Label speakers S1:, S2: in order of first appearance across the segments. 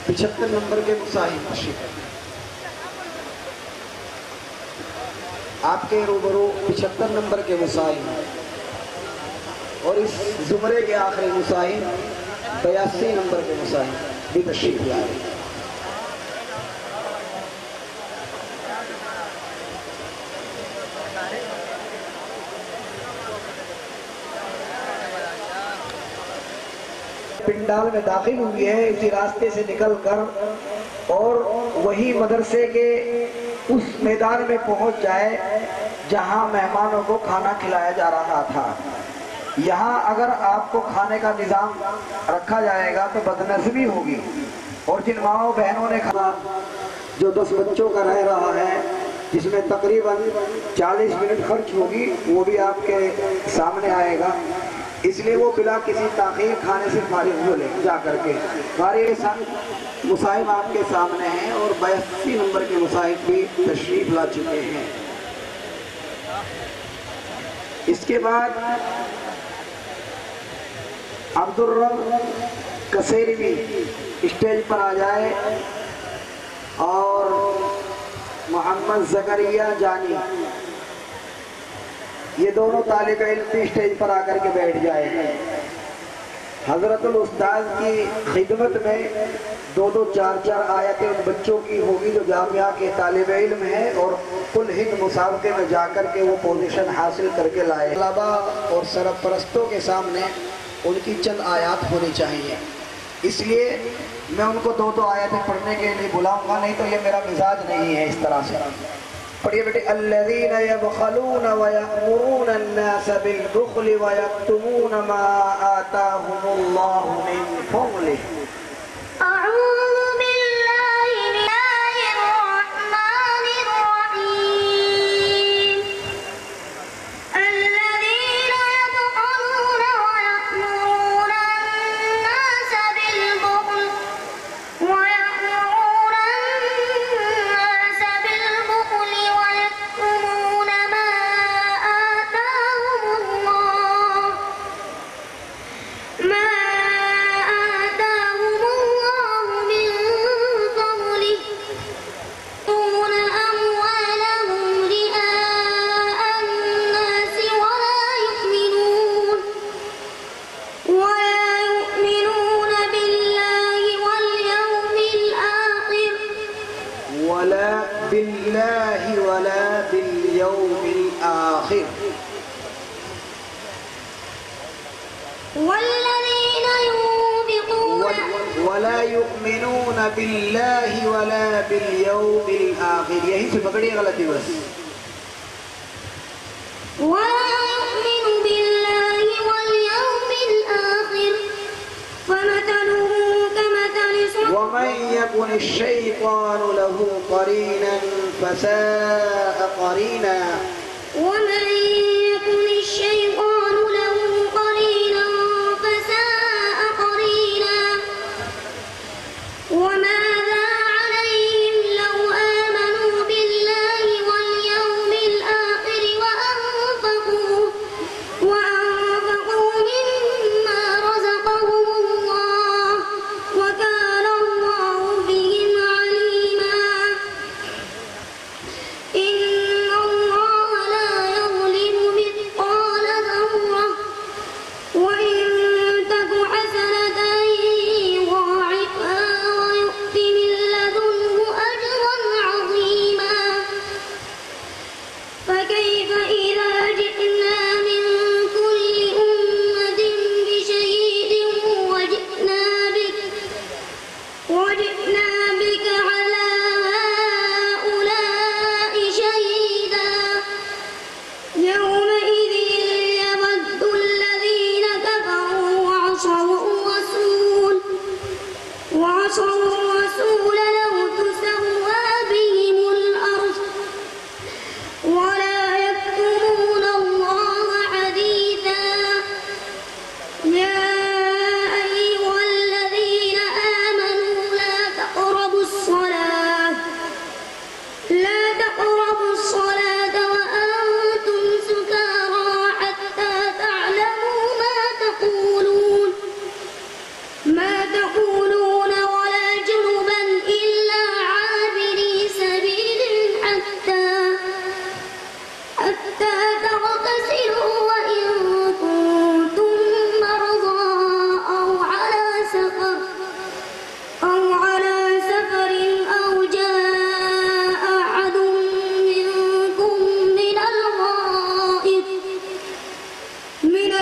S1: 75 نمبر کے مصاحف تشریف رکھیں۔ آپ کے روبرو 75 نمبر کے مصاحف اور اس زمرے کے آخری مصاحف 82 نمبر کے مصاحف بھی تشریف لائے۔ پنڈال میں داخل ہوئی ہے، اسی راستے سے نکل کر اور وہی مدرسے کے اس میدان میں پہنچ جائے جہاں مہمانوں کو کھانا کھلایا جا رہا تھا۔ یہاں اگر آپ کو کھانے کا نظام رکھا جائے گا تو بدنظمی ہوگی، اور جن ماؤں بہنوں نے کھانا جو 10 بچوں کا رہ رہا ہے جس میں تقریباً 40 منٹ خرچ ہوگی وہ بھی آپ کے سامنے آئے گا، اس لیے وہ بلا کسی تاخیر کھانے سے فارغ ہو لیں جا کر کے۔ فارغ مصاحف آپ کے سامنے ہیں اور 82 نمبر کے مصاحف بھی تشریف لا چکے ہیں۔ اس کے بعد عبدالرب کسیروی اسٹیج پر آ جائے اور محمد زکریا جانی، یہ دونوں طالب علم بھی اسٹیج پر آ کر کے بیٹھ جائے ہیں۔ حضرت الاستاذ کی خدمت میں 2 4 آیتیں ان بچوں کی ہوگی جو جامعہ کے طالب علم ہیں اور کل ہند مسابقے میں جا کر کے وہ پوزیشن حاصل کر کے لائے۔ طلباء اور سرپرستوں کے سامنے ان کی چند آیات ہونی چاہیے، اس لیے میں ان کو 2 آیتیں پڑھنے کے لیے بلاؤں گا، نہیں تو یہ میرا مزاج نہیں ہے اس طرح سے۔ پڑھیے بیٹے، الذین یبخلون ویأمرون الناس بالبخل ویکتمون ما آتاہم اللہ من فضلہ۔
S2: اعوذ باللہ من الرحمن الرحیم۔ الذین یبخلون ویأمرون الناس بالبخل ويأمرون الناس بالبخل ويكتمون ما آتاهم الله من فضله يؤتون أموالهم رئاء الناس ولا يؤمنون بالله واليوم الآخر
S1: ولا بالله ولا باليوم الآخر۔
S2: والذين ينفقون
S1: ولا يؤمنون بالله ولا باليوم الآخر، یہی سے پکڑیے غلطی بس۔
S2: ولا يؤمن بالله واليوم الآخر فمثله كمثل
S1: ومن يكن الشيطان له قرينا فساء قرينا۔
S2: ومن يكن الشيطان له قرينا فساء قرينا وماذا عليهم لو آمنوا بالله واليوم الآخر وأنفقوا مما رزقهم الله وكان الله بهم عليما۔ إن الله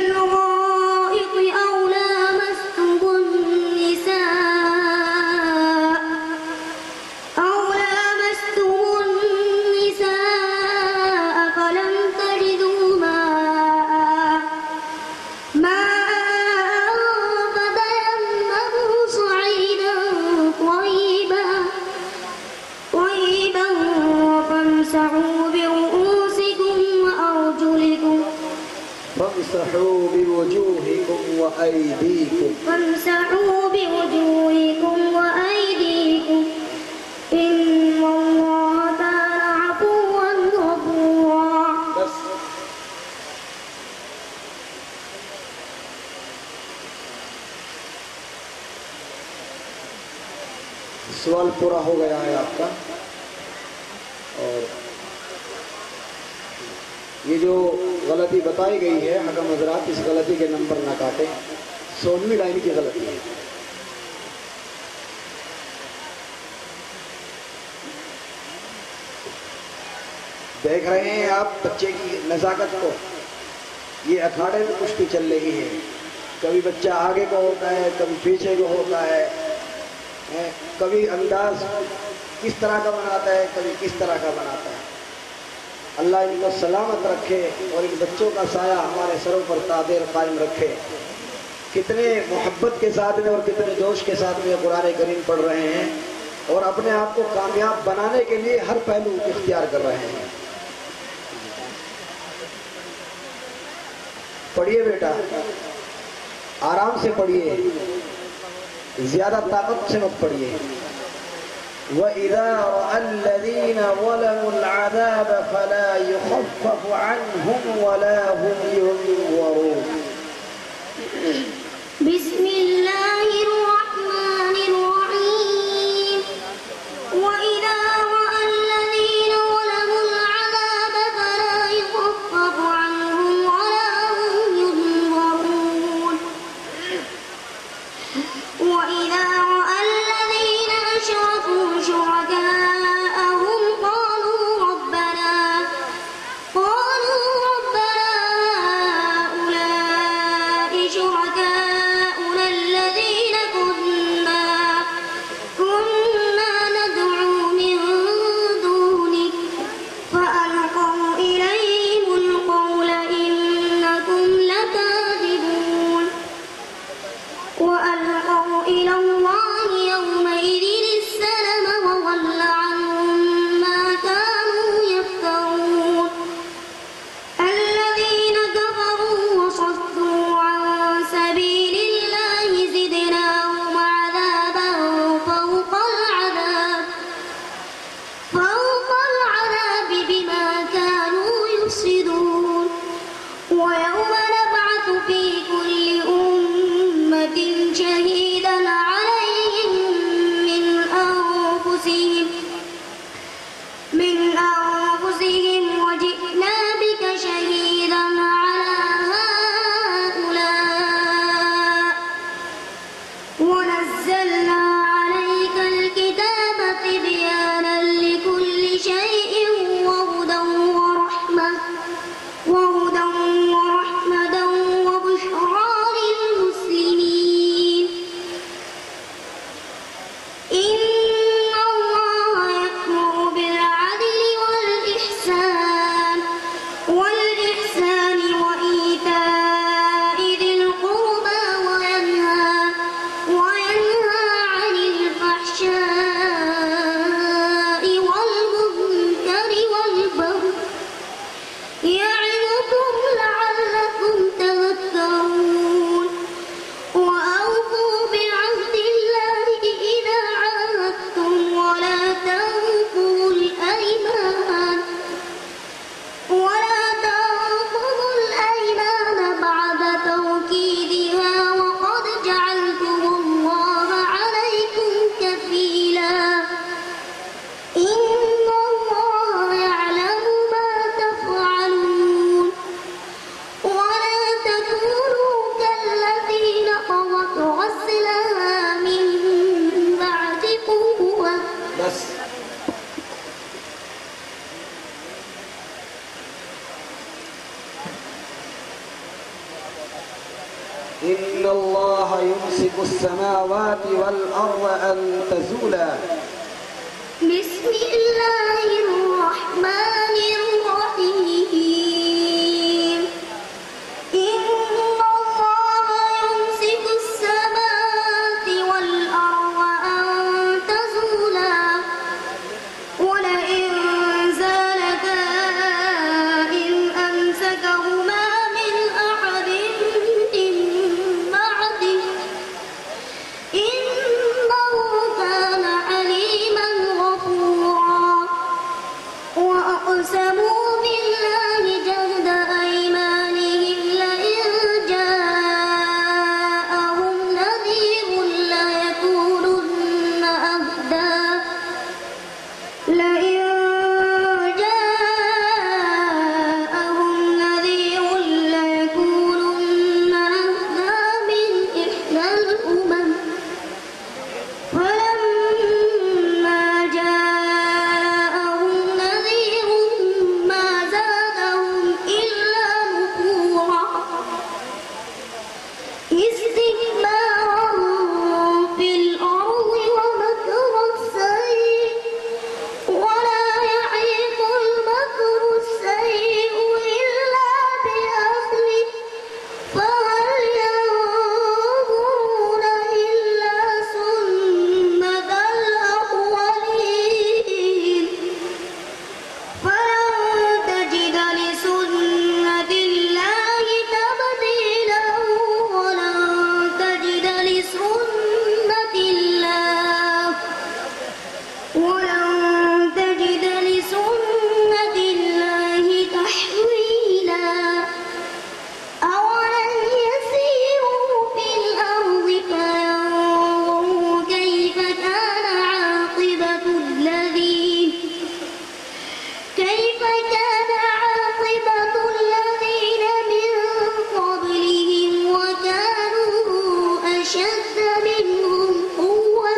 S2: الغائط أو لامستم النساء فلم تجدوا ماء فتيمموا صعيدا طيبا فامسحوا برؤوسكم وأرجلكم
S1: فامسحوا بوجوهكم وأيديكم إن الله كان عفوا غفورا.
S3: بس سوال پورا ہو گیا ہے آپ کا. اور یہ جو غلطی بتائی گئی ہے حکم حضرات اس غلطی کے نمبر نہ کاٹیں. 16ویں لائن کی غلطی ہے.
S1: دیکھ رہے ہیں آپ بچے کی نزاکت کو. یہ اکھاڑے میں کشتی چل رہی ہے. کبھی بچہ آگے کو ہوتا ہے, کبھی پیچھے کو ہوتا ہے, کبھی انداز کس طرح کا بناتا ہے, کبھی کس طرح کا بناتا ہے. اللہ ان کو سلامت رکھے اور ان بچوں کا سایہ ہمارے سروں پر تادیر قائم رکھے. کتنے محبت کے ساتھ میں اور کتنے جوش کے ساتھ میں قرآن کریم پڑھ رہے ہیں اور اپنے آپ کو کامیاب بنانے کے لیے ہر پہلو اختیار کر رہے ہیں. پڑھیے بیٹا, آرام سے پڑھیے, زیادہ طاقت سے مت پڑھیے. وَإِذَا رَأَى الَّذِينَ ظَلَمُوا الْعَذَابَ فَلَا يُخَفَّفُ عَنْهُمْ وَلَا هُمْ يُنظَرُونَ.
S2: بسم الله الرحمن الرحيم. وإذا رأى الذين ظلموا العذاب فلا يخفف عنهم ولا هم ينظرون. وإذا رأى الذين أشركوا شركاءهم قالوا ربنا هؤلاء شركاؤنا الذين كنا ندعو من دونك فألقوا إليهم القول إنكم لكاذبون. وألقوا إلى الله يومئذ السلم وضل عنهم ما كانوا يفترون. الذين كفروا وصدوا عن سبيل
S3: इन्नल्लाह युम्सिकुस्समावाति वल अर्द अन तज़ूला।
S2: बिस्मिल्लाहिर्रहमानिर्रहीम। इन्नल्लाह युम्सिकुस्समावाति वल अर्द अन तज़ूला वलइन ज़ालता इन अमसकहुमा मिन अहदिन मिन बअदिह इन्नहु कान अलीमन गफूरा। وأقسموا بالله جهد أيمانهم لئن جاءهم نذير ليكونن أهدى من إحدى الأمم فلما جاءهم نذير ما زادهم إلا نفورا استكبارا في الأرض ومكر السيء ولا يحيق المكر السيء إلا بأهله فهل ينظرون إلا سنة الأولين فلن تجد لسنة الله تبديلا ولن تجد لسنة الله تحويلا أولم يسيروا في الأرض فينظروا كيف كان عاقبة الذين من قبلهم وكانوا أشد منهم قوة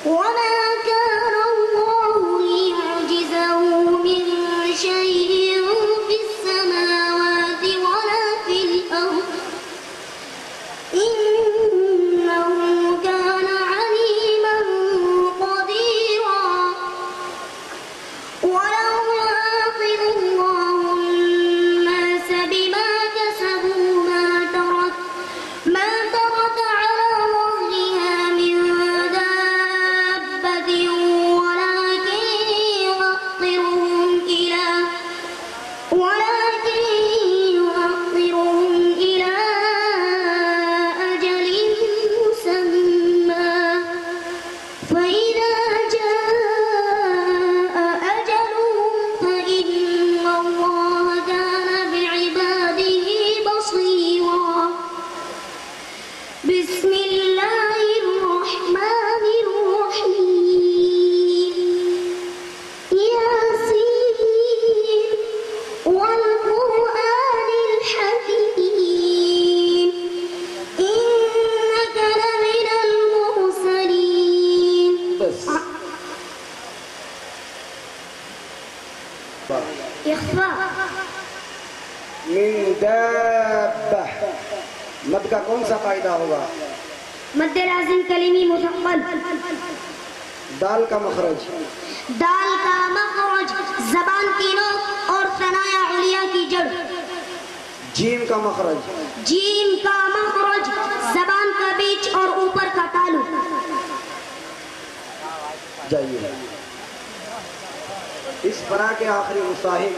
S2: وما كان الله ليعجزه من شيء في السماوات ولا في الأرض إنه كان عليما قديرا ولو يؤاخذ الله الناس بما كسبوا ما ترك على ظهرها من دابة ولكن يؤخرهم إلى أجل مسمى فإذا جاء أجلهم فإن الله كان بعباده بصيرا بسم الله الرحمن الرحيم ياسين والقرآن الحكيم إنك لمن المرسلين
S3: बस
S2: إخفاء
S3: मिन दाब्बा मद का कौन सा कायदा होगा?
S2: मद्द लाजिम कलीमी मुसक्कल
S3: दाल का मखरज
S2: दाल का मखरज जबान की नोक और सनाया उलिया की जड़।
S3: जीम का मखरज
S2: जीम का मखरज जबान का बीच और ऊपर का तालु।
S3: जाइए इस बना के आखिरी मुसाहिब